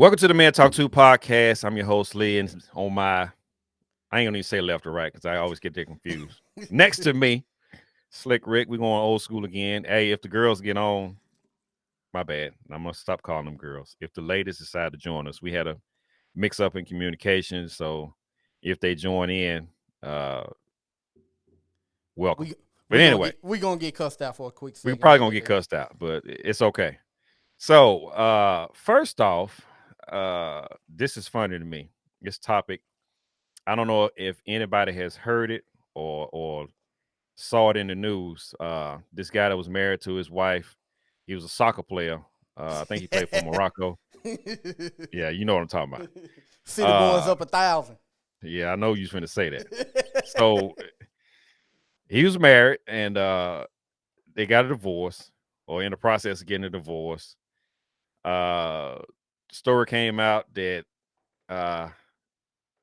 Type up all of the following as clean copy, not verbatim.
Welcome to the Man Talk 2 podcast. I'm your host, Lee, and on my, I ain't gonna even say left or right because I always get that confused. Next to me, Slick Rick, we're going old school again. Hey, if the girls get on, my bad. I'm gonna stop calling them girls. If the ladies decide to join us, we had a mix up in communication. So if they join in, welcome. We But anyway, we gonna get cussed out for a quick we're second probably right gonna get there. cussed out, but it's okay. So first off, this is funny to me. This topic, I don't know if anybody has heard it or saw it in the news. This guy that was married to his wife, he was a soccer player. I think he played for Morocco. Yeah, you know what I'm talking about. City boys up 1,000. Yeah, I know you was going to say that. So he was married and they got a divorce or in the process of getting a divorce. Story came out that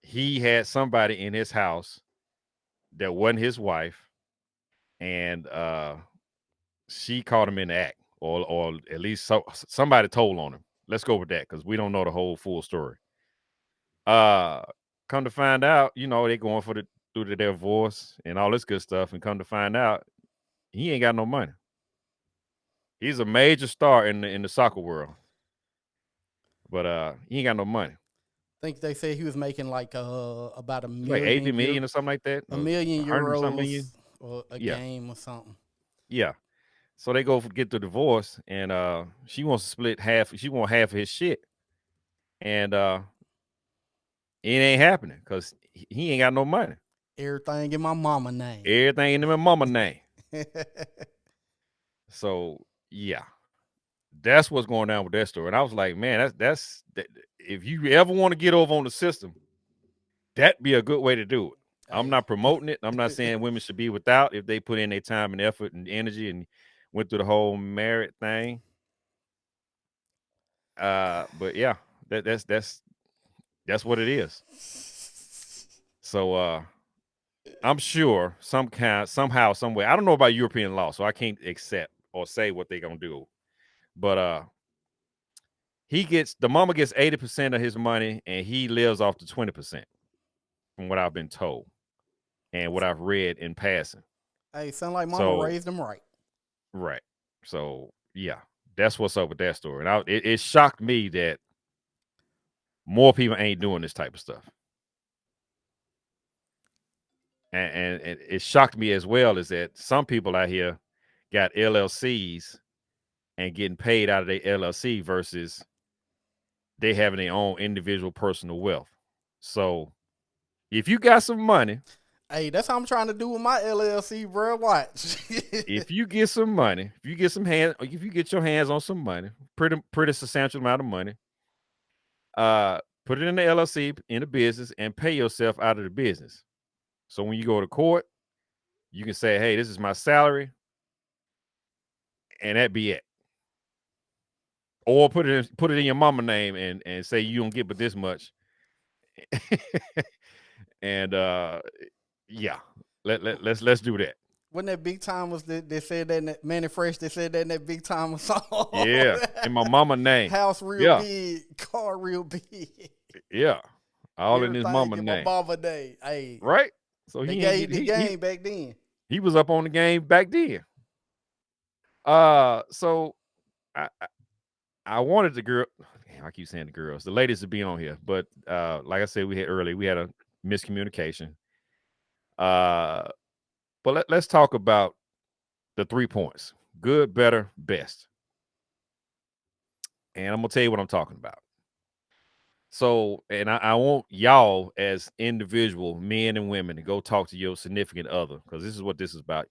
he had somebody in his house that wasn't his wife, and she caught him in the act, or at least somebody told on him. Let's go with that because we don't know the whole full story. Uh, Come to find out, they going through the divorce and all this good stuff, and come to find out, he ain't got no money. He's a major star in the soccer world, but he ain't got no money. Think they said he was making like about Like 80 million or something like that. a million 100 something million. euros or a Yeah, game or something. yeah. So they go get the divorce, and she wants to split half. She want half of his shit, and it ain't happening because he ain't got no money. Everything in my mama name. Everything in my mama name. So yeah, that's what's going down with that story. And I was like, man, that's if you ever want to get over on the system, that'd be a good way to do it. I'm not promoting it. I'm not saying women should be without if they put in their time and effort and energy and went through the whole merit thing. But yeah, that's what it is. So I'm sure somehow, some way. I don't know about European law, so I can't accept or say what they're gonna do. But the mama gets 80% of his money, and he lives off the 20%, from what I've been told and what I've read in passing. Hey, sound like mama raised him right. Right. So yeah, that's what's up with that story. And it shocked me that more people ain't doing this type of stuff. And it shocked me as well is that some people out here got LLCs and getting paid out of their LLC versus they having their own individual personal wealth. So if you got some money, hey, that's how I'm trying to do with my LLC, bro. Watch. if you get some money, if you get your hands on some money, pretty substantial amount of money, put it in the LLC in the business and pay yourself out of the business. So when you go to court, you can say, "Hey, this is my salary," and that be it. Or put it in your mama name and say you don't get but this much. And yeah, let's do that. Wasn't that big time was that they said that in that Manny Fresh? They said that in that big time song. Yeah, in my mama name. House real big, car real big. Yeah, all in his mama in name. My mama name. Hey, right. So they gave the game back then. He was up on the game back then. So I wanted the girl. I keep saying the girls, the ladies to be on here, but like I said, we had a miscommunication. But let's talk about the 3 points: good, better, best. And I'm gonna tell you what I'm talking about. So, and I want y'all as individual men and women to go talk to your significant other, because this is what this is about.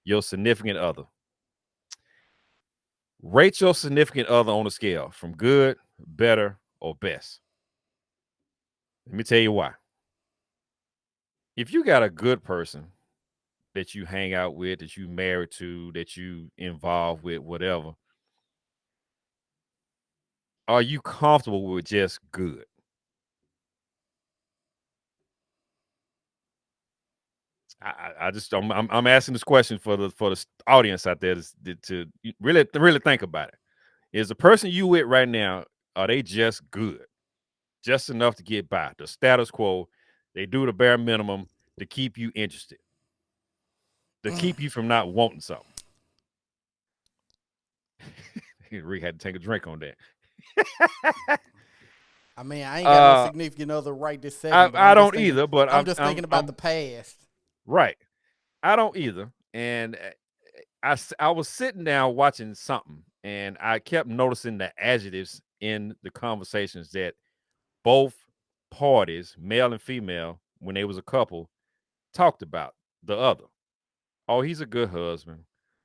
Your significant other. Rate your significant other on a scale from good, better, or best. Let me tell you why. If you got a good person that you hang out with, that you married to, that you involved with, whatever, are you comfortable with just good? I'm asking this question for the audience out there to really think about it. Is the person you with right now, are they just good? Just enough to get by. The status quo. They do the bare minimum to keep you interested, to keep you from not wanting something. Rick had to take a drink on that. I mean, I ain't got no significant other right this second, but I I'm just don't thinking. either, but I'm just thinking about the past. right. I don't either. And I was sitting down watching something, and I kept noticing the adjectives in the conversations that both parties, male and female, when they was a couple, talked about the other. Oh, he's a good husband.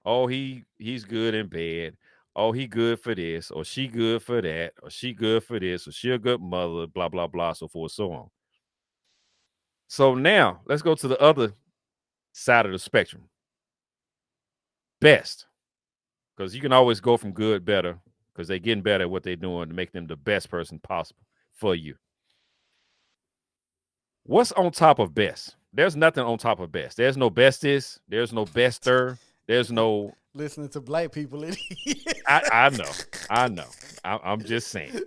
Oh, he's good in bed. Oh, he good for this, or she good for that, or she good for this, or she a good mother, blah, blah, blah, so forth, so on. So now let's go to the other side of the spectrum. Best. Because you can always go from good better, because they're getting better at what they're doing to make them the best person possible for you. What's on top of best? There's nothing on top of best. There's no bestest. There's no bester. There's no. Listening to black people, I know. I know. I'm just saying.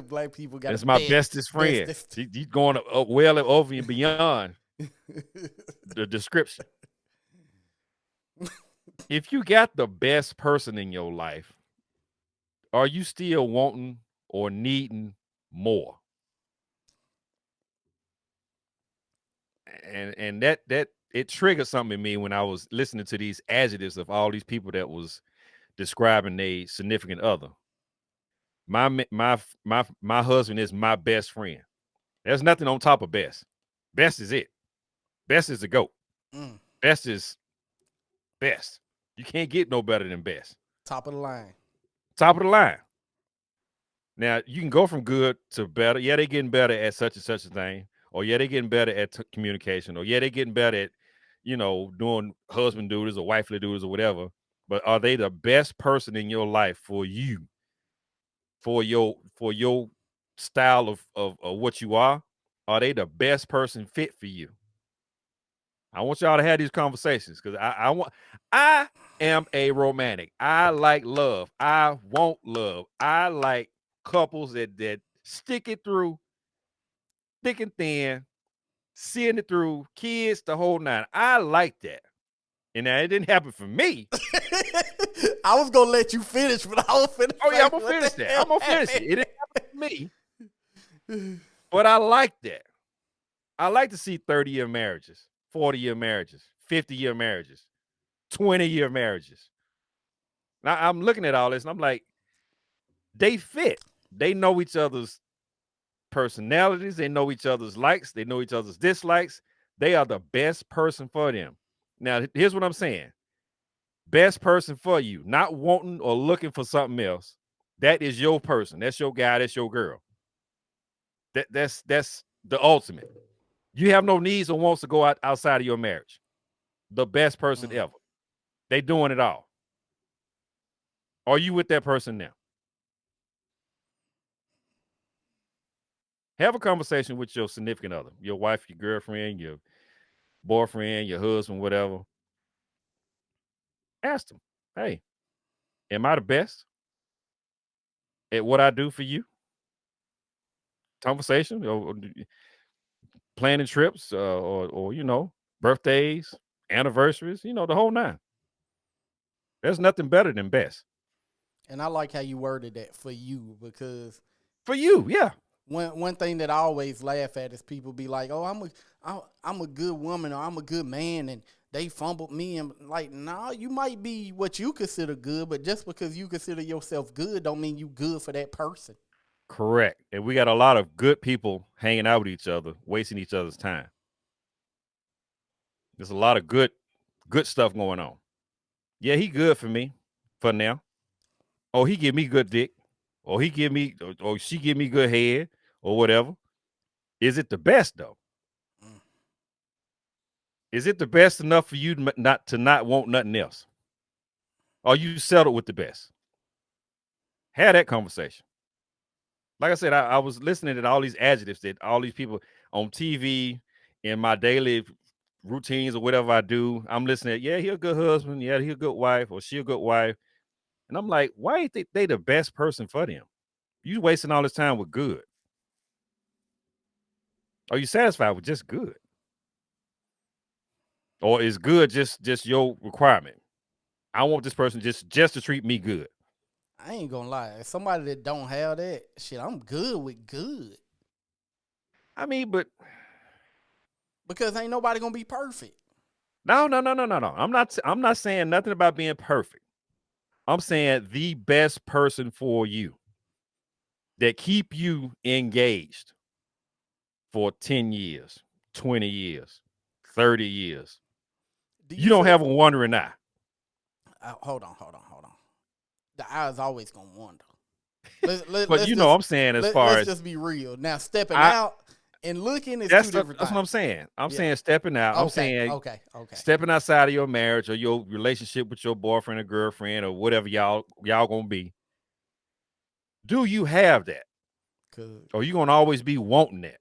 Black people got It's my bestest friend. He's going well over and beyond the description. If you got the best person in your life, are you still wanting or needing more? And that it triggered something in me when I was listening to these adjectives of all these people that was describing a significant other. My husband is my best friend. There's nothing on top of best. Best is it. Best is the GOAT. Best is best. You can't get no better than best. Top of the line. Top of the line. Now, you can go from good to better. Yeah, they're getting better at such and such a thing. Or yeah, they're getting better at communication. Or yeah, they're getting better at, doing husband duties or wifely duties or whatever. But are they the best person in your life for you? For your style of what you are? Are they the best person fit for you? I want y'all to have these conversations because I am a romantic. I like love. I want love. I like couples that stick it through thick and thin, seeing it through, kids, the whole nine. I like that. And now it didn't happen for me. I was gonna let you finish, but I was finna. Oh yeah, I'm gonna finish that. I'm gonna finish it. It didn't happen for me. But I like that. I like to see 30-year marriages, 40-year marriages, 50-year marriages, 20-year marriages. Now I'm looking at all this and I'm like, they fit. They know each other's personalities. They know each other's likes. They know each other's dislikes. They are the best person for them. Now, here's what I'm saying. Best person for you, not wanting or looking for something else. That is your person. That's your guy. That's your girl. That's the ultimate. You have no needs or wants to go outside of your marriage. The best person ever. They doing it all. Are you with that person now? Have a conversation with your significant other, your wife, your girlfriend, your boyfriend, your husband, whatever. Ask them, hey, am I the best at what I do for you? Conversation or planning trips or birthdays, anniversaries, the whole nine. There's nothing better than best. And I like how you worded that, for you, because for you, yeah. One thing that I always laugh at is people be like, "Oh, I'm a good woman or I'm a good man," and they fumbled me, and like, nah, you might be what you consider good, but just because you consider yourself good don't mean you good for that person. Correct. And we got a lot of good people hanging out with each other, wasting each other's time. There's a lot of good stuff going on. Yeah, he good for me for now. Oh, he give me good dick. Or he give me, or she give me good head or whatever. Is it the best though? Is it the best enough for you not want nothing else? Are you settled with the best? Have that conversation. Like I said, I was listening to all these adjectives that all these people on TV in my daily routines or whatever I do. I'm listening. Yeah, he a good husband. Yeah, he a good wife, or she a good wife. And I'm like, why ain't they the best person for them? You wasting all this time with good. Are you satisfied with just good? Or is good just your requirement? I want this person just to treat me good. I ain't gonna lie. Somebody that don't have that shit, I'm good with good I mean, but because ain't nobody gonna be perfect. no, no, no, no, no, no. I'm not saying nothing about being perfect. I'm saying the best person for you that keep you engaged for 10 years, 20 years, 30 years. Do You you don't feel? have a wandering eye. Hold on. The eye's always gonna wander. Let, let, But let's you know just I'm saying as let, far let's as just be real. Now stepping I out and looking is two different that's what things. I'm saying. I'm Yeah. saying stepping out. I'm Okay. saying Okay. Okay. stepping outside of your marriage or your relationship with your boyfriend or girlfriend or whatever y'all gonna be. Do you have that? Cause Or you gonna always be wanting that?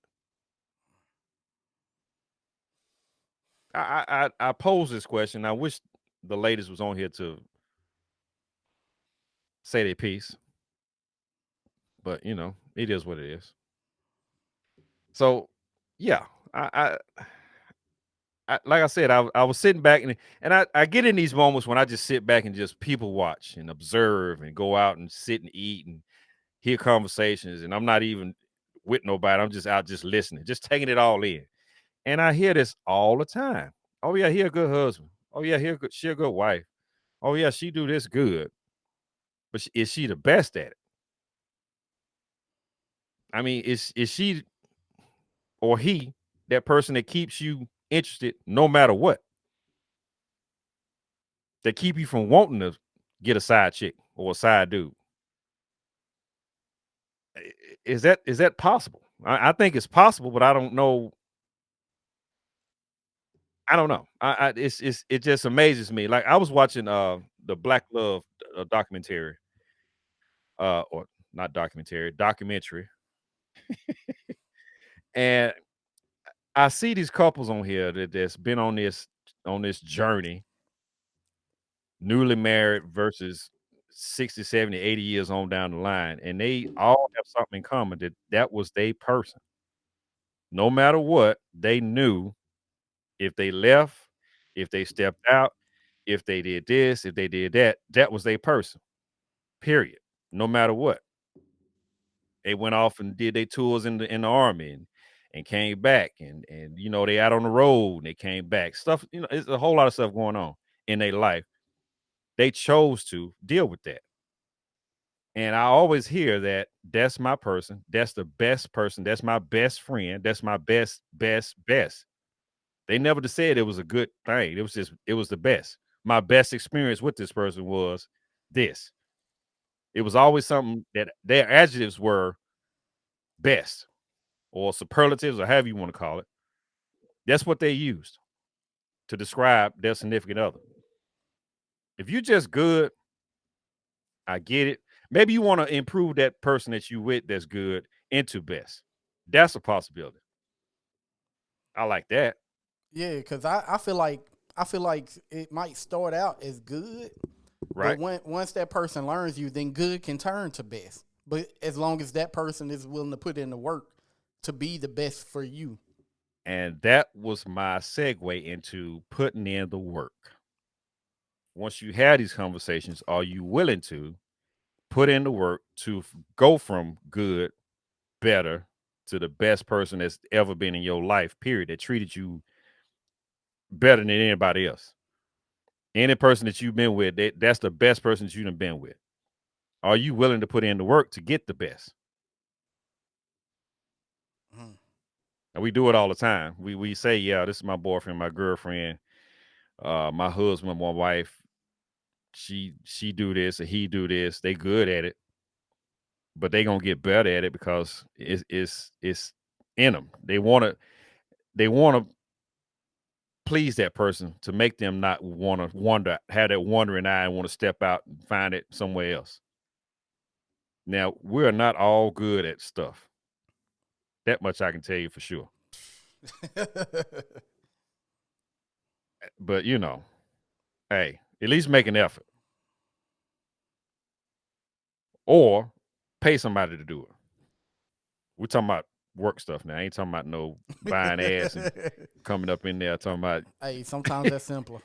I pose this question. I wish the ladies was on here to say their piece, but it is what it is. So yeah, I like I said, I was sitting back and I get in these moments when I just sit back and just people watch and observe and go out and sit and eat and hear conversations, and I'm not even with nobody. I'm just out just listening, just taking it all in. And I hear this all the time. Oh yeah, he a good husband. Oh yeah, she a good wife. Oh yeah, she do this good. But is she the best at it? I mean, is she or he that person that keeps you interested no matter what? That keep you from wanting to get a side chick or a side dude? Is that possible? I think it's possible, but I don't know. I don't know. It just amazes me. Like I was watching the Black Love documentary, or not documentary, and I see these couples on here that's been on this journey, newly married versus 60, 70, 80 years on down the line, and they all have something in common that was their person. No matter what, they knew if they left, if they stepped out, if they did this, if they did that, that was their person. Period. No matter what. They went off and did their tours in the army and came back and they out on the road and they came back. Stuff, it's a whole lot of stuff going on in their life. They chose to deal with that. And I always hear that's my person. That's the best person. That's my best friend. That's my best, best, best. They never just said it was a good thing. It was the best. My best experience with this person was this. It was always something that their adjectives were best or superlatives or however you want to call it. That's what they used to describe their significant other. If you just good, I get it. Maybe you want to improve that person that you with that's good into best. That's a possibility. I like that. yeah, cause I feel like it might start out as good, but Right. once that person learns you, then good can turn to best. But as long as that person is willing to put in the work to be the best for you. And that was my segue into putting in the work. Once you have these conversations, are you willing to put in the work to go from good, better to the best person that's ever been in your life, period, that treated you better than anybody else? Any person that you've been with, that's the best person that you've been with. Are you willing to put in the work to get the best? Mm. And we do it all the time. We say, yeah, this is my boyfriend, my girlfriend, my husband, my wife. She do this or he do this. They good at it, but they gonna get better at it because it's in them. They wanna please that person to make them not wanna wonder, have that wandering eye and want to step out and find it somewhere else. Now we're not all good at stuff. That much I can tell you for sure. But hey, at least make an effort. Or pay somebody to do it. We're talking about work stuff now. I ain't talking about no buying ass and coming up in there talking about. Hey, sometimes that's simpler.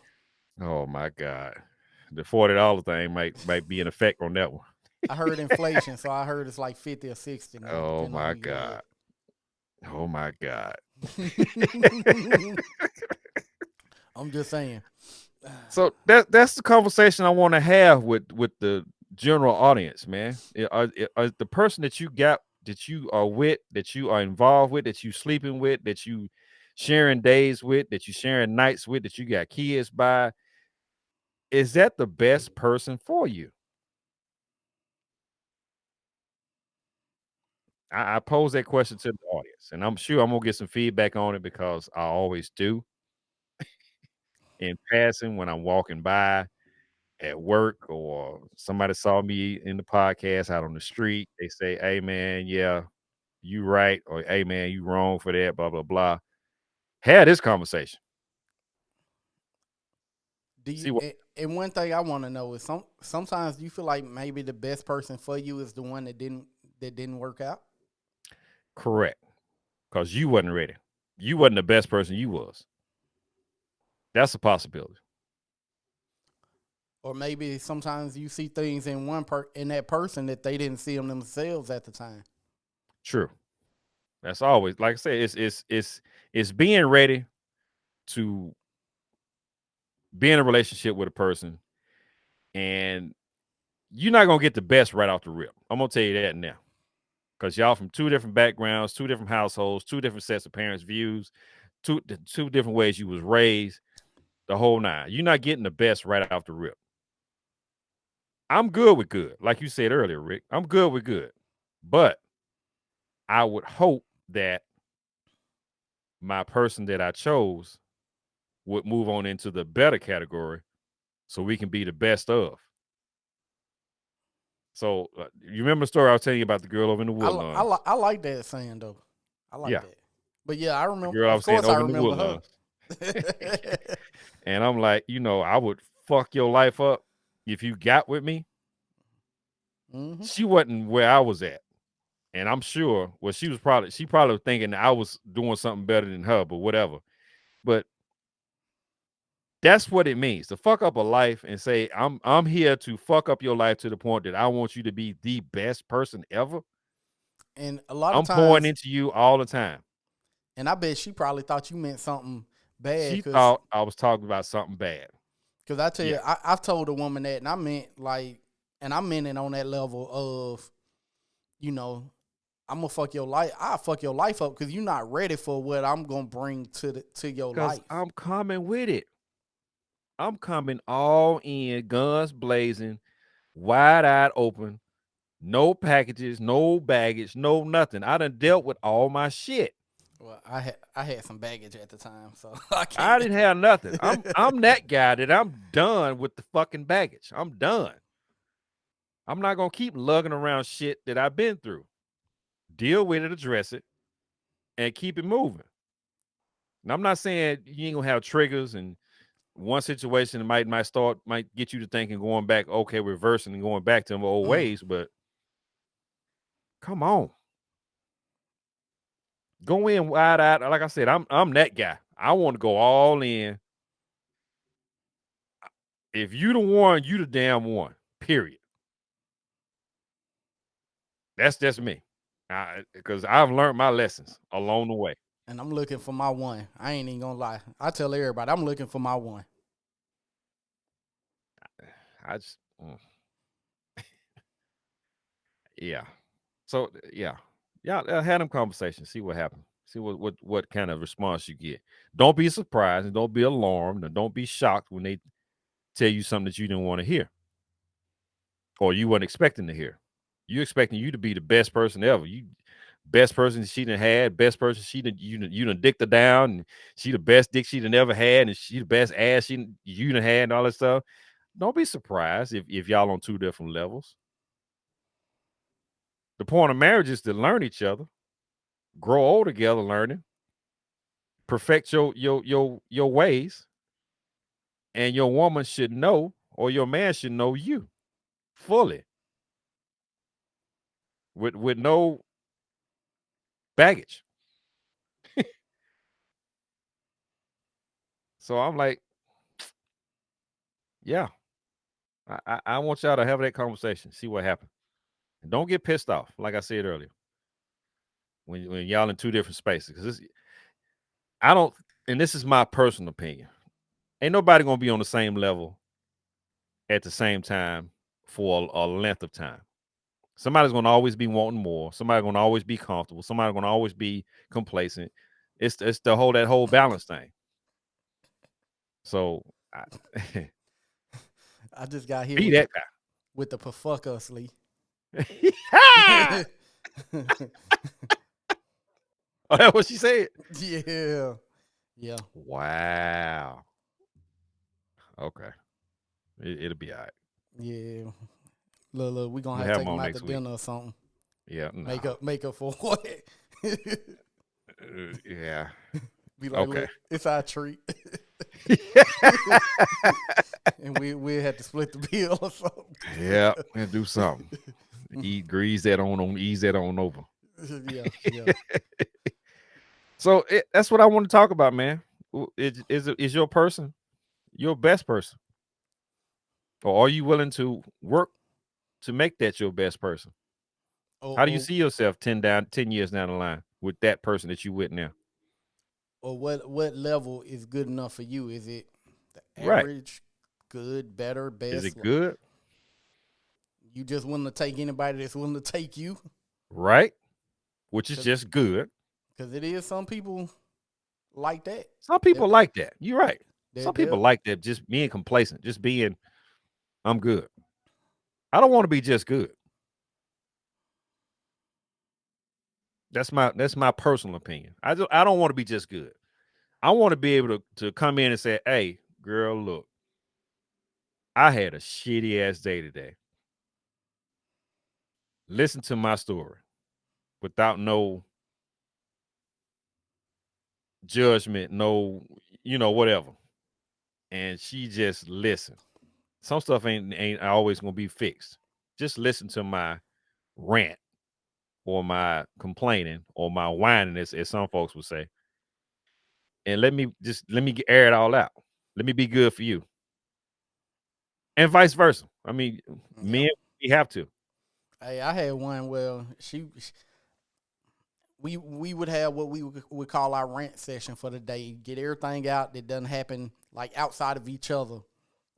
Oh my God, the $40 thing might be in effect on that one. I heard inflation, so I heard it's like 50 or 60 now, Oh depending on my who you God. Oh my God. ask. I'm just saying. So that's the conversation I want to have with the general audience, man. Are the person that you got, that you are with, that you are involved with, that you sleeping with, that you sharing days with, that you sharing nights with, that you got kids by, is that the best person for you? I pose that question to the audience, and I'm sure I'm gonna get some feedback on it because I always do in passing when I'm walking by at work, or somebody saw me in the podcast out on the street. They say, "Hey man, yeah, you right," or "Hey man, you wrong for that." Blah blah blah. Had this conversation. Do you? See what? And one thing I want to know is sometimes you feel like maybe the best person for you is the one that didn't work out, Correct, because you wasn't ready. You wasn't the best person you was. That's a possibility. or maybe sometimes you see things in in that person that they didn't see them themselves at the time. True. That's always, like I said, it's being ready to be in a relationship with a person, and you're not gonna get the best right off the rip. I'm gonna tell you that now, because y'all from two different backgrounds, two different households, two different sets of parents' views, two different ways you was raised, the whole nine. You're not getting the best right off the rip. I'm good with good, like you said earlier, Rick. I'm good with good, but I would hope that my person that I chose would move on into the better category, so we can be the best of. So you remember the story I was telling you about the girl over in the Woodlands? I like that saying though. I like Yeah, that. But yeah, I the remember. girl I Of was saying course, I over in the remember Woodlands. her. And I'm like, I would fuck your life up if you got with me. Hmm. She wasn't where I was at. And I'm sure, well, she probably was thinking I was doing something better than her, but whatever. But that's what it means to fuck up a life and say, I'm here to fuck up your life to the point that I want you to be the best person ever. And a lot of I'm pouring times, into you all the time. and I bet she probably thought you meant something bad She because thought I was talking about something bad. I tell Yeah. you, I've told a woman that, and I meant like, and I meant it on that level of, you know, I'm gonna fuck your life. I'll fuck your life up because you're not ready for what I'm gonna bring to your Because life. I'm coming with it. I'm coming all in, guns blazing, wide eyed open, no packages, no baggage, no nothing. I done dealt with all my shit. Well, I had some baggage at the time, so I I can't. didn't have nothing. I'm that guy that I'm done with the fucking baggage. I'm done. I'm not gonna keep lugging around shit that I've been through. Deal with it, address it, and keep it moving. And I'm not saying you ain't gonna have triggers, and one situation might get you to thinking going back, okay, reversing and going back to them old Mm. ways, but come on. Go in wide eyed. Like I said, I'm that guy. I want to go all in. If you the one, you the damn one. Period. That's just me. Because I've learned my lessons along the way. And I'm looking for my one. I ain't even gonna lie. I tell everybody I'm looking for my one. I just yeah. So yeah. Yeah, have them conversations. See what happens. See what kind of response you get. Don't be surprised and don't be alarmed and don't be shocked when they tell you something that you didn't want to hear or you weren't expecting to hear. You expecting you to be the best person ever. You best person she done had, best person you done dicked her down, and she the best dick she done ever had, and she the best ass you done had, and all that stuff. Don't be surprised if y'all on two different levels. The point of marriage is to learn each other, grow old together, learning, perfect your ways, and your woman should know, or your man should know you fully. with no baggage. So I'm like, yeah, I want y'all to have that conversation, see what happens. And don't get pissed off, like I said earlier, when y'all in two different spaces. Because I don't, and this is my personal opinion. Ain't nobody gonna be on the same level at the same time for a length of time. Somebody's gonna always be wanting more. Somebody's gonna always be comfortable. Somebody's gonna always be complacent. It's the whole that whole balance thing. So I just got here be with that guy. the perfuckasly. Oh, that's what she said. Yeah. Yeah. Wow. Okay. It'll be all right. Yeah. Look, we gonna We'll have to have take them them on out to next week. dinner or something. Yeah. Make Nah. up for what? Yeah. Be like, Okay. look, it's our treat. And we had to split the bill or something. Yeah. And do something. Ease that on over. Yeah. So that's what I want to talk about, man. Is your person your best person, or are you willing to work to make that your best person? Or, How do you or see yourself 10 years down the line with that person that you with now? or what level is good enough for you? Is it the Right? average, good, better, Is best? it good? You just willing to take anybody that's willing to take you? Right? Which is Because just good. it is some people like that. Some people like that. You're right. They Some people they like that, just being complacent, just being, I'm good. I don't want to be just good. That's my personal opinion. I don't want to be just good. I want to be able to come in and say, hey, girl, look, I had a shitty ass day today. Listen to my story without no judgment, no, whatever. And she just listen. Some stuff ain't always gonna be fixed. Just listen to my rant or my complaining or my whining, as some folks would say, and let me air it all out. Let me be good for you, and vice versa. I mean, yeah. men, we have to. Hey, I had one where we would have what we would call our rant session for the day. Get everything out that doesn't happen like outside of each other.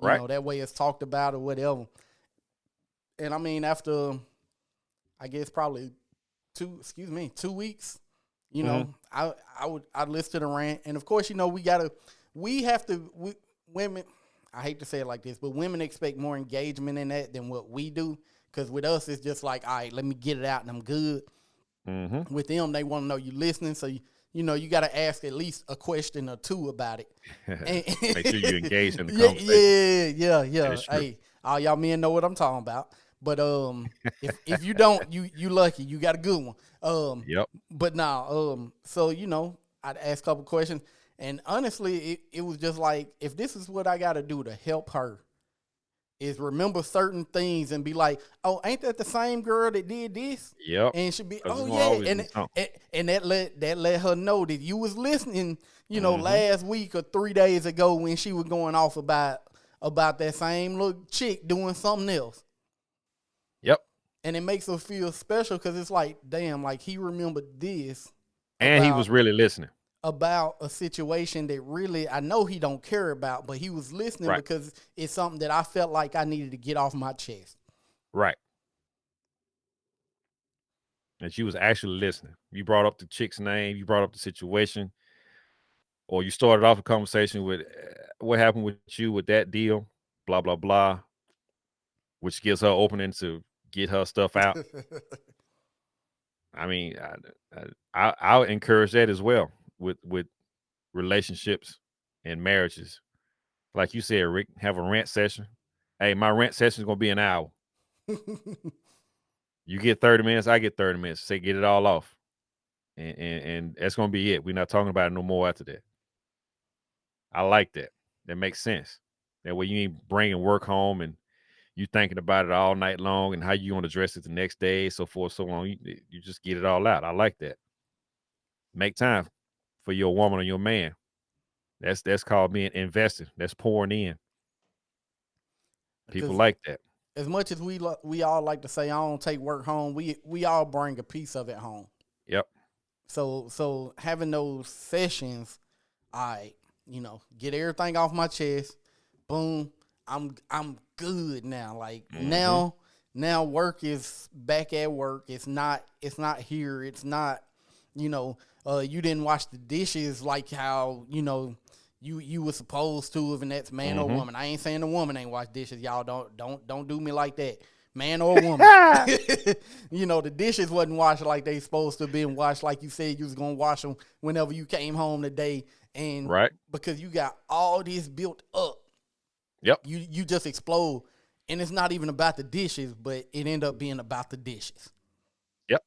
Right? That way it's talked about or whatever. And I mean, after I guess probably 2 weeks, Hmm. I'd listen to the rant. And of course, we have to women, I hate to say it like this, but women expect more engagement in that than what we do. Because with us, it's just like, all right, let me get it out and I'm good. Hmm. With them, they want to know you listening. So, you got to ask at least a question or two about it. And Make sure you engage in the yeah, conversation. That yeah. is true. Hey, all y'all men know what I'm talking about. But if you don't, you lucky. You got a good one. Yep. But now, so I'd ask a couple questions, and honestly, it was just like, if this is what I got to do to help her, is remember certain things and be like, oh, ain't that the same girl that did this? Yep. And she'd be, Because oh it's gonna yeah, always be something. and that let her know that you was listening, Hmm. last week or 3 days ago when she was going off about that same little chick doing something else. Yep. And it makes her feel special because it's like, damn, like he remembered this And he about was really listening. a situation that really I know he don't care about, but he was listening Right. because it's something that I felt like I needed to get off my chest. Right. And she was actually listening. You brought up the chick's name. You brought up the situation, or you started off a conversation with what happened with you with that deal, blah blah blah, which gives her opening to get her stuff out. I mean, I would encourage that as well with relationships and marriages. Like you said, Rick, have a rant session. Hey, my rant session is gonna be an hour. You get 30 minutes, I get 30 minutes. Say get it all off, and that's gonna be it. We're not talking about it no more after that. I like that. That makes sense. That way you ain't bringing work home and You thinking about it all night long and how you want to dress it the next day, so forth, so on. You just get it all out. I like that. Make time for your woman or your man. That's called being invested. That's pouring in. People Because like that. as much as we all like to say, I don't take work home. We all bring a piece of it home. Yep. So having those sessions, I get everything off my chest. Boom, I'm good now. Like Hmm. now work is back at work. It's not here. It's not you didn't wash the dishes like how you were supposed to, if that's man or Hmm. woman. I ain't saying the woman ain't wash dishes. Y'all don't do me like that. Man or woman. The dishes wasn't washed like they supposed to be washed, like you said you was gonna wash them whenever you came home today. And Right. because you got all this built up, Yep. you just explode. And it's not even about the dishes, but it end up being about the dishes. Yep.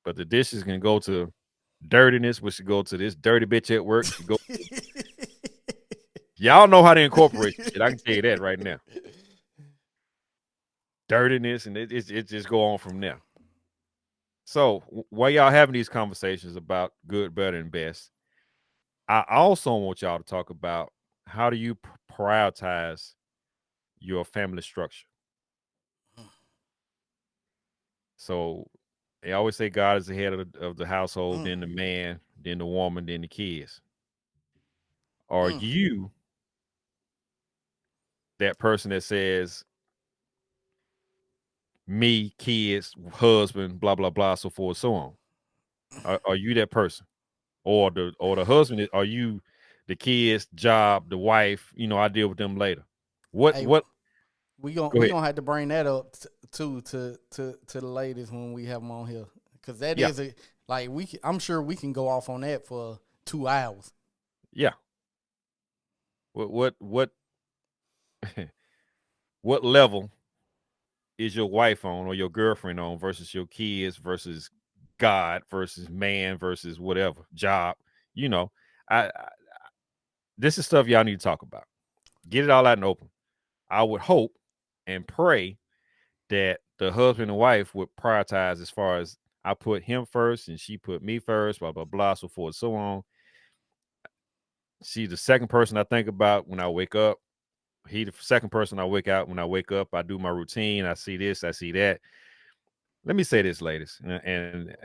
But the dishes can go to dirtiness, which should go to this dirty bitch at work. Should go. Y'all know how to incorporate shit. I can tell you that right now. Dirtiness, and it just go on from there. So while y'all having these conversations about good, better, and best, I also want y'all to talk about how do you prioritize your family structure. So they always say God is the head of the household, Mm, then the man, then the woman, then the kids. Are mm. you that person that says me, kids, husband, blah blah blah, so forth, so on? Are you that person, or the husband? Are you the kids, job, the wife? I deal with them later. What Hey, what? we gon' Go we ahead. gonna have to bring that up too to the ladies when we have them on here, because that Yeah, is I'm sure we can go off on that for 2 hours. yeah. What what level is your wife on or your girlfriend on versus your kids versus God versus man versus whatever job? You know, I this is stuff y'all need to talk about. Get it all out in the open. I would hope and pray that the husband and wife would prioritize as far as I put him first and she put me first, blah blah blah, so forth, so on. She's the second person I think about when I wake up. He the second person I wake out when I wake up. I do my routine. I see this, I see that. Let me say this, ladies, and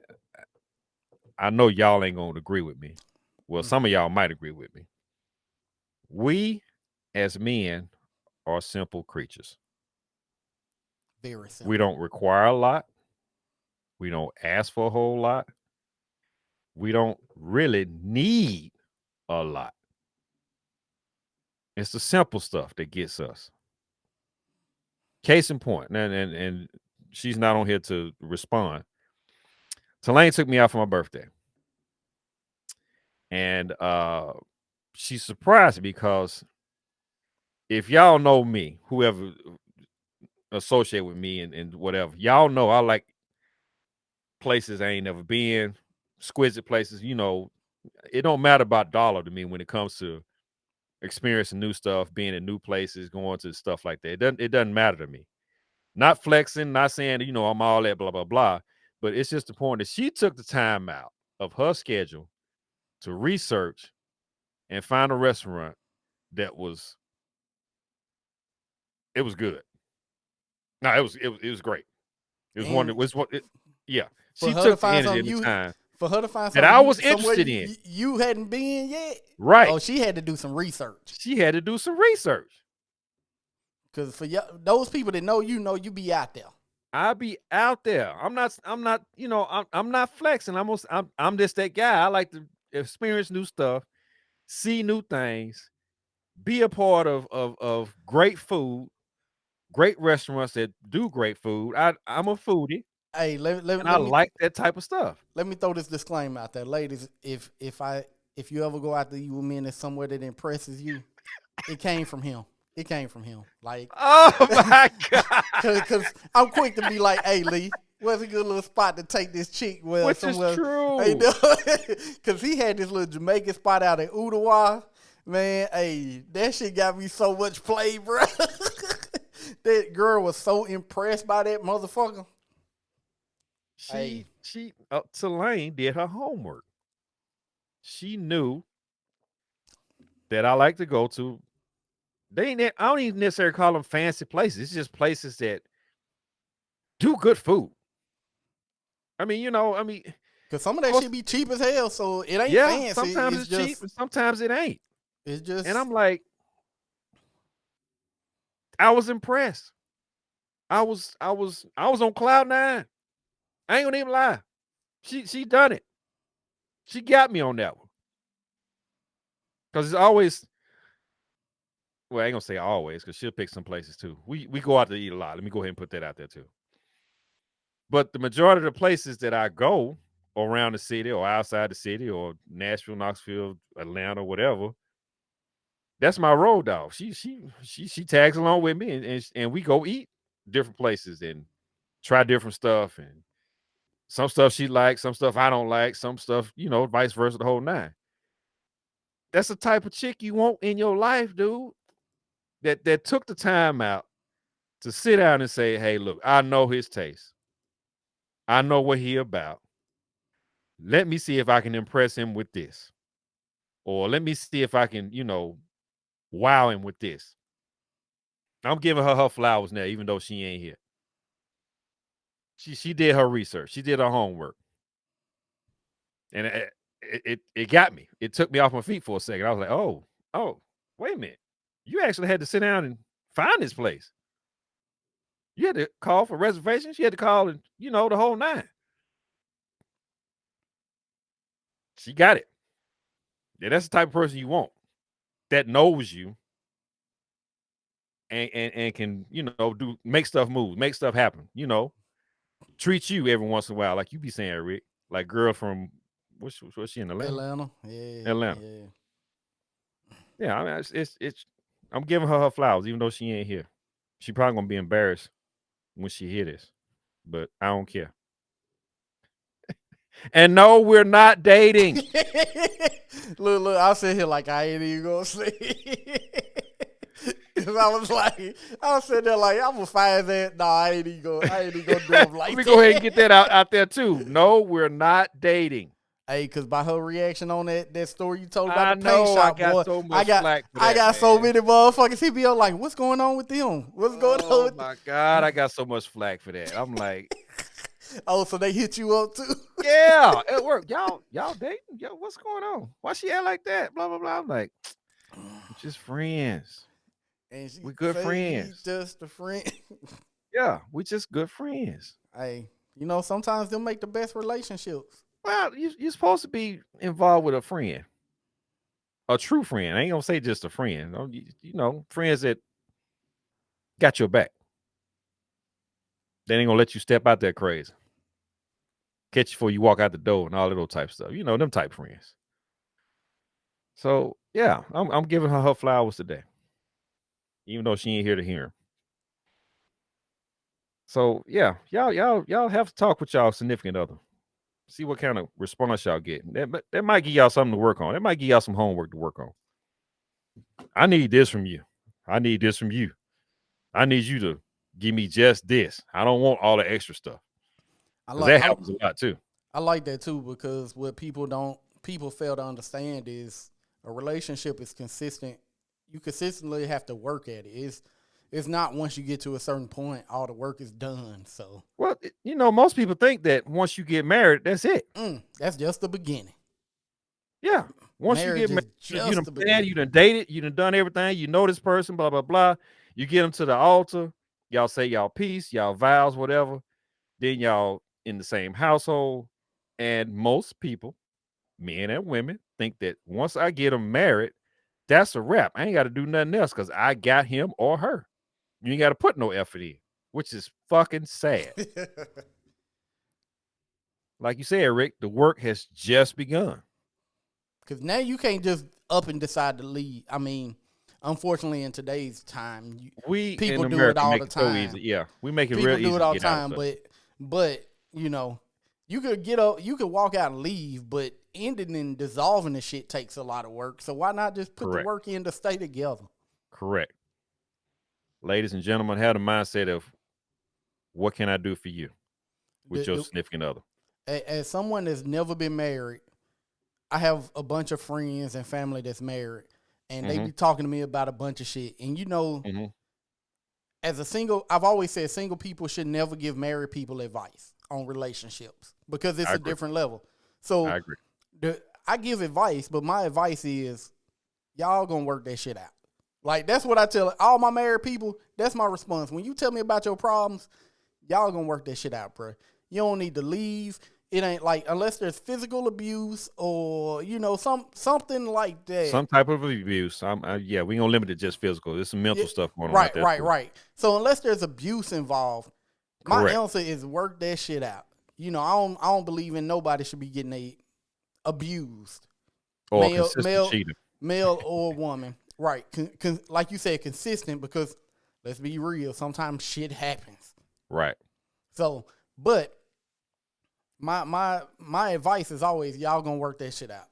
I know y'all ain't gonna agree with me. Well, Mm, some of y'all might agree with me. We as men are simple creatures. very We simple. don't require a lot. We don't ask for a whole lot. We don't really need a lot. It's the simple stuff that gets us. Case in point, and she's not on here to respond. Tulane took me out for my birthday, and she surprised me because if y'all know me, whoever associate with me and whatever, y'all know I like places I ain't never been, exquisite places. It don't matter about dollar to me when it comes to experiencing new stuff, being in new places, going to stuff like that. It doesn't matter to me. Not flexing, not saying I'm all that blah blah blah, but it's just the point that she took the time out of her schedule to research and find a restaurant that it was good. No, it was great. It was one And that was what it, yeah. for She her to took the find energy something and the you time for her to find that something I you was somewhere interested in. you hadn't been yet. Right. Oh, she had to do some research. She had to do some research. Because for those people that know you be out there. I be out there. I'm not flexing. I'm just that guy. I like to experience new stuff, see new things, be a part of great food, great restaurants that do great food. I'm a foodie Hey, and I like that type of stuff. let me throw this disclaimer out there, ladies. If you ever go out there, you with me and it's somewhere that impresses you, it came from him. It came from him. Like, Oh my god. cause I'm quick to be like, hey Lee, where's a good little spot to take this chick? Well, Which is somewhere, hey, true. cause he had this little Jamaican spot out in Ottawa. Man, hey, that shit got me so much play, bro. that girl was so impressed by that motherfucker. Hey, She Tulane did her homework. She knew that I like to go to. I don't even necessarily call them fancy places. It's just places that do good food. I mean, cause some of of that course, shit be cheap as hell, so it ain't yeah, fancy. sometimes it's cheap and sometimes it ain't. It's And just I'm like, I was impressed. I was on cloud nine. I ain't gonna even lie. She done it. She got me on that one. Cause it's always, well, I ain't gonna say always, because she'll pick some places too. We go out to eat a lot. Let me go ahead and put that out there too. But the majority of the places that I go around the city or outside the city or Nashville, Knoxville, Atlanta, whatever, that's my road dog. She tags along with me, and we go eat different places and try different stuff, and some stuff she likes, some stuff I don't like, some stuff, vice versa, the whole nine. That's the type of chick you want in your life, dude. That took the time out to sit down and say, "Hey, look, I know his taste. I know what he about. Let me see if I can impress him with this, or let me see if I can, wow him with this." I'm giving her flowers now, even though she ain't here. She did her research. She did her homework, and it got me. It took me off my feet for a second. I was like, oh, wait a minute. You actually had to sit down and find this place. You had to call for reservations. You had to call and the whole nine. She got it. Yeah, that's the type of person you want, that knows you and can make stuff move, make stuff happen. Treat you every once in a while, like you be saying, Rick. Like girl from what's she in Atlanta? Atlanta. Yeah, Atlanta. yeah. Yeah, I mean it's I'm giving her flowers, even though she ain't here. She probably gonna be embarrassed when she hear this, but I don't care. And no, we're not dating. Look, I sit here like I ain't even gonna say. Cause I was sitting there like, I'm gonna find that. No, I ain't even gonna do him Let like me that. go ahead and get that out there too. No, we're not dating. Hey, cause by her reaction on that story you told about I the paint know I shop, got boy, so I much got flack for I that, got so man. many motherfuckers. He be like, what's going on with them? What's going on Oh with my God, I got so much flack for that. I'm like, Oh, so they hit you up too? yeah, at work. Y'all dating? Yo, what's going on? Why she act like that? Blah blah blah. I'm like, we're just friends. And she We good say he friends. just a friend. Yeah, we just good friends. Hey, sometimes they'll make the best relationships. Well, you're supposed to be involved with a friend, a true friend. I ain't gonna say just a friend. Friends that got your back. They ain't gonna let you step out there crazy. Catch you before you walk out the door and all that old type stuff. Them type friends. So yeah, I'm giving her flowers today, even though she ain't here to hear 'em. So yeah, y'all have to talk with y'all significant other. See what kind of response y'all get. That might give y'all something to work on. That might give y'all some homework to work on. I need this from you. I need this from you. I need you to give me just this. I don't want all the extra stuff, I because like that I, happens a lot too. I like that too, because what people fail to understand is a relationship is consistent. You consistently have to work at it. It's not once you get to a certain point, all the work is done. So Well, most people think that once you get married, that's it. that's just the beginning. Yeah. Once you Marriage get is married, you just done the planned, beginning. you done dated, you done everything. You know this person, blah blah blah. You get them to the altar. Y'all say y'all peace, y'all vows, whatever. Then y'all in the same household. And most people, men and women, think that once I get them married, that's a wrap. I ain't got to do nothing else because I got him or her. You ain't got to put no effort in, which is fucking sad. Like you said, Rick, the work has just begun. Because now you can't just up and decide to leave. I mean, unfortunately, in today's time, We in people do it America all make the it so easy. time. Yeah, we make it People real do easy it to all the get out of time, stuff. but you could get up, you could walk out and leave, but ending and dissolving the shit takes a lot of work. So why not just put the Correct. work in to stay together? Correct. ladies and gentlemen, have the mindset of what can I do for you with The, your the, significant other. as someone that's never been married, I have a bunch of friends and family that's married, and they Mm-hmm. be talking to me about a bunch of shit. And Mm-hmm. as a single, I've always said single people should never give married people advice on relationships because it's I a agree. different level. I So agree. I give advice, but my advice is y'all gonna work that shit out. Like that's what I tell all my married people. That's my response. When you tell me about your problems, y'all gonna work that shit out, bro. You don't need to leave. It ain't like unless there's physical abuse or something like that. Some type of abuse. Yeah, we ain't gonna limit it just physical. There's some Yeah, mental stuff going on out right, there right, too. right. So unless there's abuse involved, my Correct. answer is work that shit out. I don't believe in nobody should be getting abused, Or male, consistent male, cheating. male or woman. Right, like you said, consistent because let's be real. Sometimes shit happens. Right. So, but my advice is always y'all gonna work that shit out.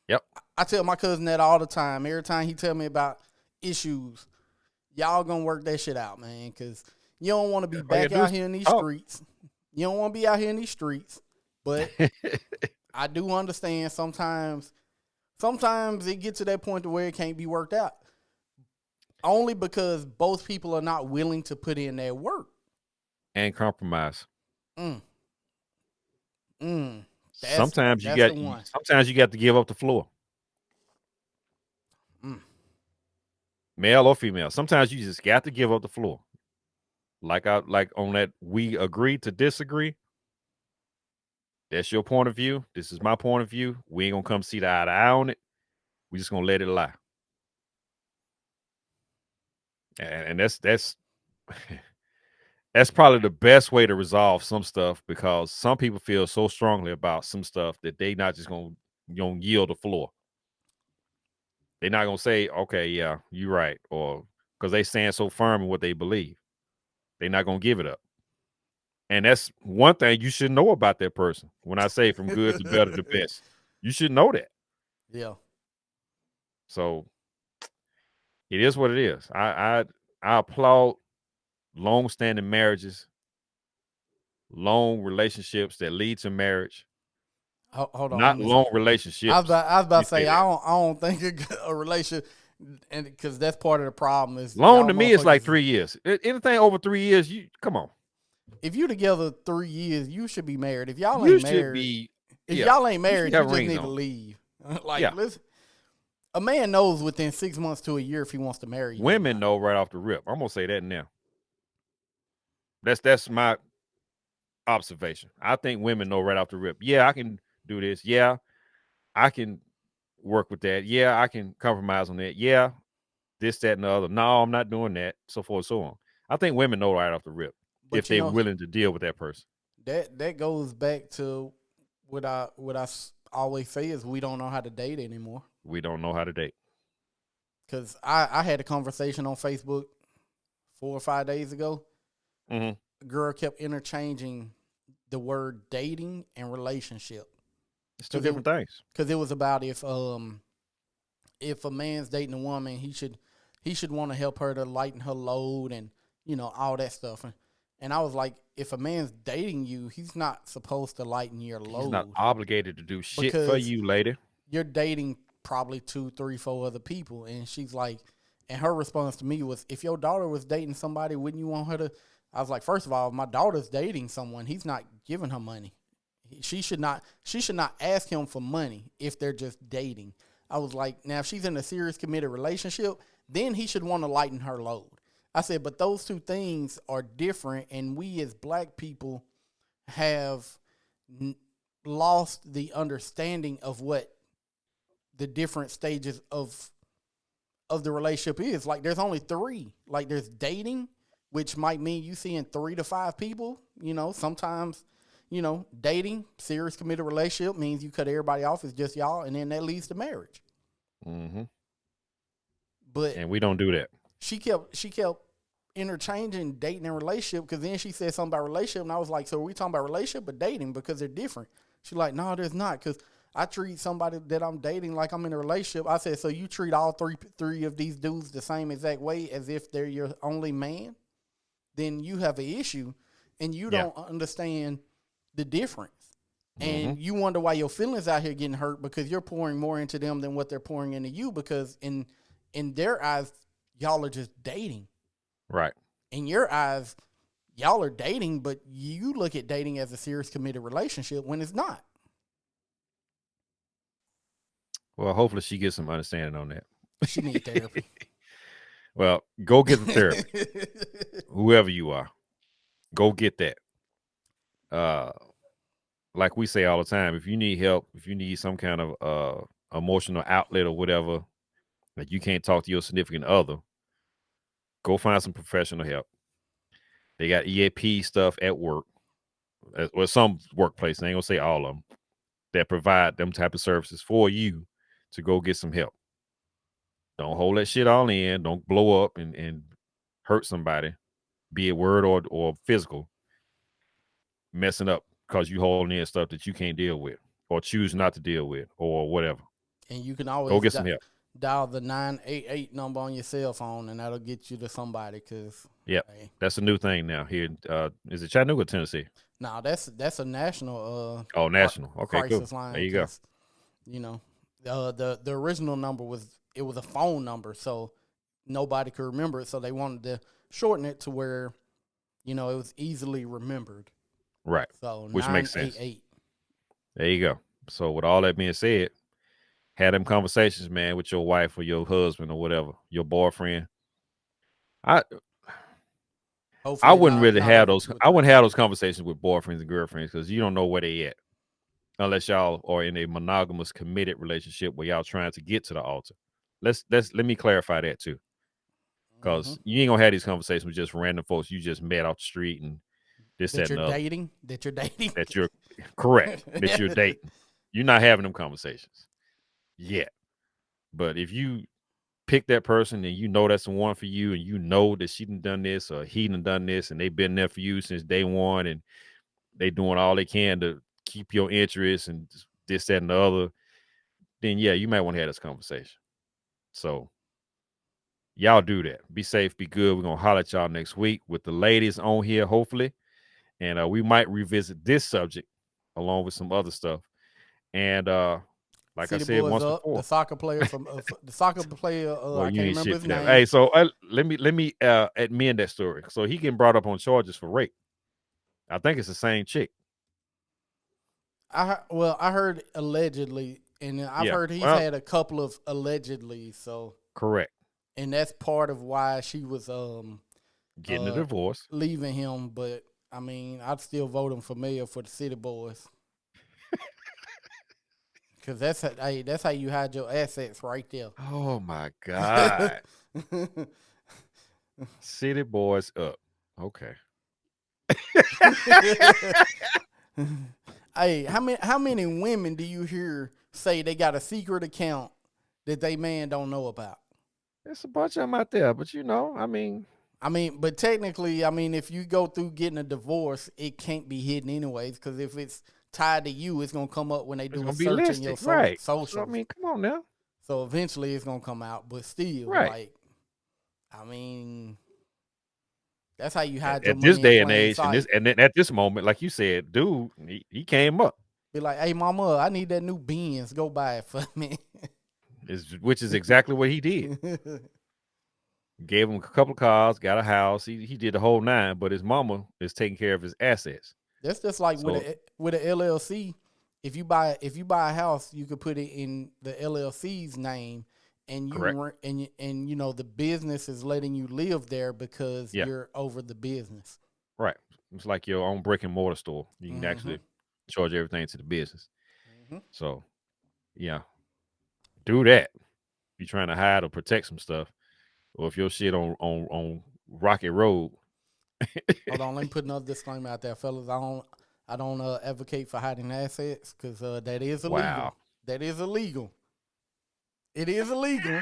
Yep. I tell my cousin that all the time. Every time he tell me about issues, y'all gonna work that shit out, man. Because you don't want to be That's all you back gotta do out is here in these talk. streets. You don't want to be out here in these streets. But I do understand sometimes it gets to that point to where it can't be worked out. Only because both people are not willing to put in that work. And compromise. Mm, mm. That's Sometimes you that's got the one. sometimes you got to give up the floor. Mm. Male or female. Sometimes you just got to give up the floor. Like on that we agree to disagree. That's your point of view. This is my point of view. We ain't gonna come see the eye to eye on it. We just gonna let it lie. And that's that's probably the best way to resolve some stuff because some people feel so strongly about some stuff that they not just gonna yield the floor. They're not gonna say, okay, yeah, you're right, or because they stand so firm in what they believe. They're not gonna give it up. And that's one thing you should know about that person. When I say from good to better to best, you should know that. Yeah. So it is what it is. I applaud long-standing marriages, long relationships that lead to marriage, Hold on. Let not me say. long I was relationships. about, I was about You to say say that. I don't think a relationship, and because that's part of the problem is Long y'all to me is like motherfuckers. 3 years. Anything over 3 years, you come on. If you together 3 years, you should be married. If y'all You ain't should married, be, if yeah. y'all ain't You should married, you have just rings need to on. leave. Yeah. Listen, a man knows within 6 months to a year if he wants to marry you or Women not. know right off the rip. I'm gonna say that now. That's my observation. I think women know right off the rip. Yeah, I can do this. Yeah, I can work with that. Yeah, I can compromise on that. Yeah, this, that, and the other. No, I'm not doing that. So forth, so on. I think women know right off the rip if But they're willing to deal with that person. that goes back to what I always say is we don't know how to date anymore. We don't know how to date. Because I had a conversation on Facebook 4 or 5 days ago. Mm-hmm. A girl kept interchanging the word dating and relationship It's two because different things. it was about if a man's dating a woman, he should want to help her to lighten her load and all that stuff. And I was like, if a man's dating you, he's not supposed to lighten your He's not load obligated to do shit for because you, lady. you're dating probably 2, 3, 4 other people. And she's like, and her response to me was, if your daughter was dating somebody, wouldn't you want her to? I was like, first of all, if my daughter's dating someone, he's not giving her money. She should not ask him for money if they're just dating. I was like, now if she's in a serious committed relationship, then he should want to lighten her load. I said, but those two things are different, and we as black people have lost the understanding of what the different stages of the relationship is. Like there's only three. Like there's dating, which might mean you seeing 3 to 5 people. Sometimes, dating, serious committed relationship means you cut everybody off. It's just y'all, and then that leads to marriage. Mm-hmm. But And we don't do that. she kept interchanging dating and relationship because then she said something about relationship, and I was like, so are we talking about relationship or dating because they're different? She's like, no, there's not because I treat somebody that I'm dating like I'm in a relationship. I said, so you treat all three of these dudes the same exact way as if they're your only man? Then you have an issue, and you Yeah. don't understand the difference. Mm-hmm. And you wonder why your feelings out here getting hurt because you're pouring more into them than what they're pouring into you. Because in their eyes, y'all are just dating. Right. In your eyes, y'all are dating, but you look at dating as a serious committed relationship when it's not. Well, hopefully she gets some understanding on that. She need therapy. Well, go get the therapy. Whoever you are, go get that. Uh, like we say all the time, if you need help, if you need some kind of emotional outlet or whatever, like you can't talk to your significant other, go find some professional help. They got EAP stuff at work, well, some workplace. I ain't gonna say all of them that provide them type of services for you to go get some help. Don't hold that shit all in. Don't blow up and hurt somebody, be it word or physical, messing up because you holding in stuff that you can't deal with or choose not to deal with or whatever. And you can Go always get some help. dial the 988 number on your cell phone, and that'll get you to somebody. Cause Yep. hey, That's a new thing now here. Is it Chattanooga, Tennessee? now that's a national Oh, national. Okay, cool. crisis line. There you go. Cause you know the original number was a phone number, so nobody could remember it. So they wanted to shorten it to where it was easily remembered. Right. So Which makes nine eight sense. eight. There you go. So with all that being said, have them conversations, man, with your wife or your husband or whatever, your boyfriend. I I Hopefully wouldn't really not have over those. two or I three. wouldn't have those conversations with boyfriends and girlfriends because you don't know where they at unless y'all are in a monogamous, committed relationship where y'all trying to get to the altar. Let me clarify that too, Mm-hmm. because you ain't gonna have these conversations with just random folks you just met off the street and this, that, That and you're the other. dating. That you're dating. That you're correct. That you're dating. You're not having them conversations yet. But if you pick that person and you know that's the one for you, and you know that she done this or he done this, and they've been there for you since day one, and they doing all they can to keep your interest and this, that, and the other, then yeah, you might want to have this conversation. So y'all do that. Be safe, be good. We're gonna holler at y'all next week with the ladies on here, hopefully. And we might revisit this subject along with some other stuff. And like I City said Boys once up. The before, soccer player from the soccer player. well, I you can't ain't remember shit his for that. name. Hey, so let me admit that story. So he getting brought up on charges for rape. I think it's the same chick. I heard allegedly, and I've Yeah. heard he's Well, had a couple of allegedly. So, correct. and that's part of why she was Getting a uh divorce. leaving him. But I mean, I'd still vote him for mayor for the City Boys because that's how you hide your assets right there. Oh my God. City boys up. Okay. Hey, how many women do you hear say they got a secret account that they man don't know about? There's a bunch of them out there, but I mean, I mean, but technically, I mean, if you go through getting a divorce, it can't be hidden anyways. Because if it's tied to you, it's gonna come up when they it's do a gonna be search in your listed, right? So I socials. mean, come on now, So eventually, it's gonna come out. But still, right? like, I mean, that's how you At, hide your at this money in day and plain age, and sight. then at this moment, like you said, dude, he came up, Be like, hey, mama, I need that new Benz. Go buy it for me. which is exactly what he did. Gave him a couple of cars, got a house. He did the whole nine, but his mama is taking care of his assets. That's just like with So a LLC. If you buy a house, you could put it in the LLC's name, and correct, the business is letting you live there because yeah, you're over the business. right. It's like your own brick and mortar store. You can Mm-hmm. actually charge everything to the business. Mm-hmm. So yeah, do that. If you're trying to hide or protect some stuff, or if your shit on Rocket Road. Hold on, let me put another disclaimer out there, fellas. I don't advocate for hiding assets because that is illegal. Wow. That is illegal. It is illegal,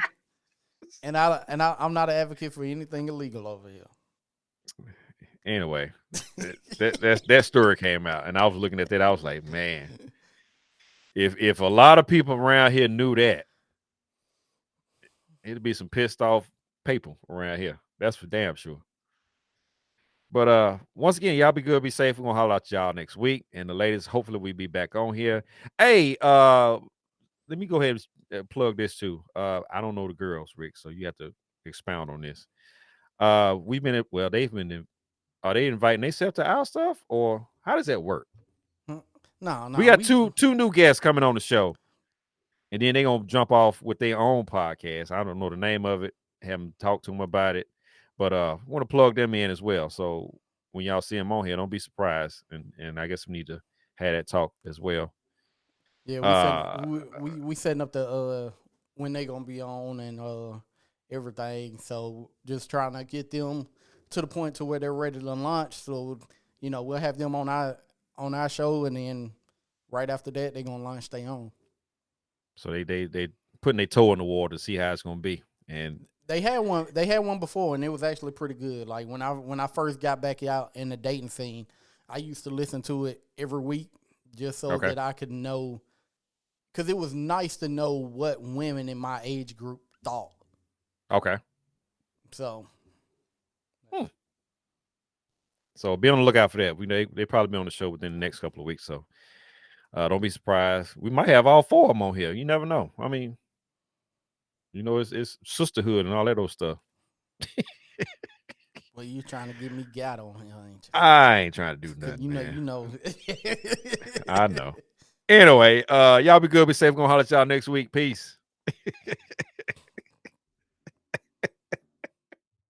and I'm not an advocate for anything illegal over here. Anyway, that story came out, and I was looking at that. I was like, man, If a lot of people around here knew that, it'd be some pissed off people around here. That's for damn sure. But once again, y'all be good, be safe. We're gonna holler at y'all next week. And the ladies, hopefully we be back on here. Hey, let me go ahead and plug this too. I don't know the girls, Rick, so you have to expound on this. We've been well, they've been are they inviting themselves to our stuff, or how does that work? No, We no, got we two new guests coming on the show, and then they gonna jump off with their own podcast. I don't know the name of it. Haven't talked to them about it, but want to plug them in as well. So when y'all see them on here, don't be surprised. And I guess we need to have that talk as well. yeah, Uh, we setting up the when they gonna be on and everything. So just trying to get them to the point to where they're ready to launch. So we'll have them on our show, and then right after that they're gonna launch their own. so they putting their toe in the water to see how it's gonna be. And They had one before, and it was actually pretty good. Like when I first got back out in the dating scene, I used to listen to it every week just so okay, that I could know, because it was nice to know what women in my age group thought. okay. So Hmm. So be on the lookout for that. They probably be on the show within the next couple of weeks. So don't be surprised. We might have all four of them on here. You never know. I mean, it's sisterhood and all that old stuff. well, you trying to get me gat on here, ain't I ain't trying to do you? Because nothing, man. you know. I know. Anyway, y'all be good, be safe. We're gonna holler at y'all next week. Peace.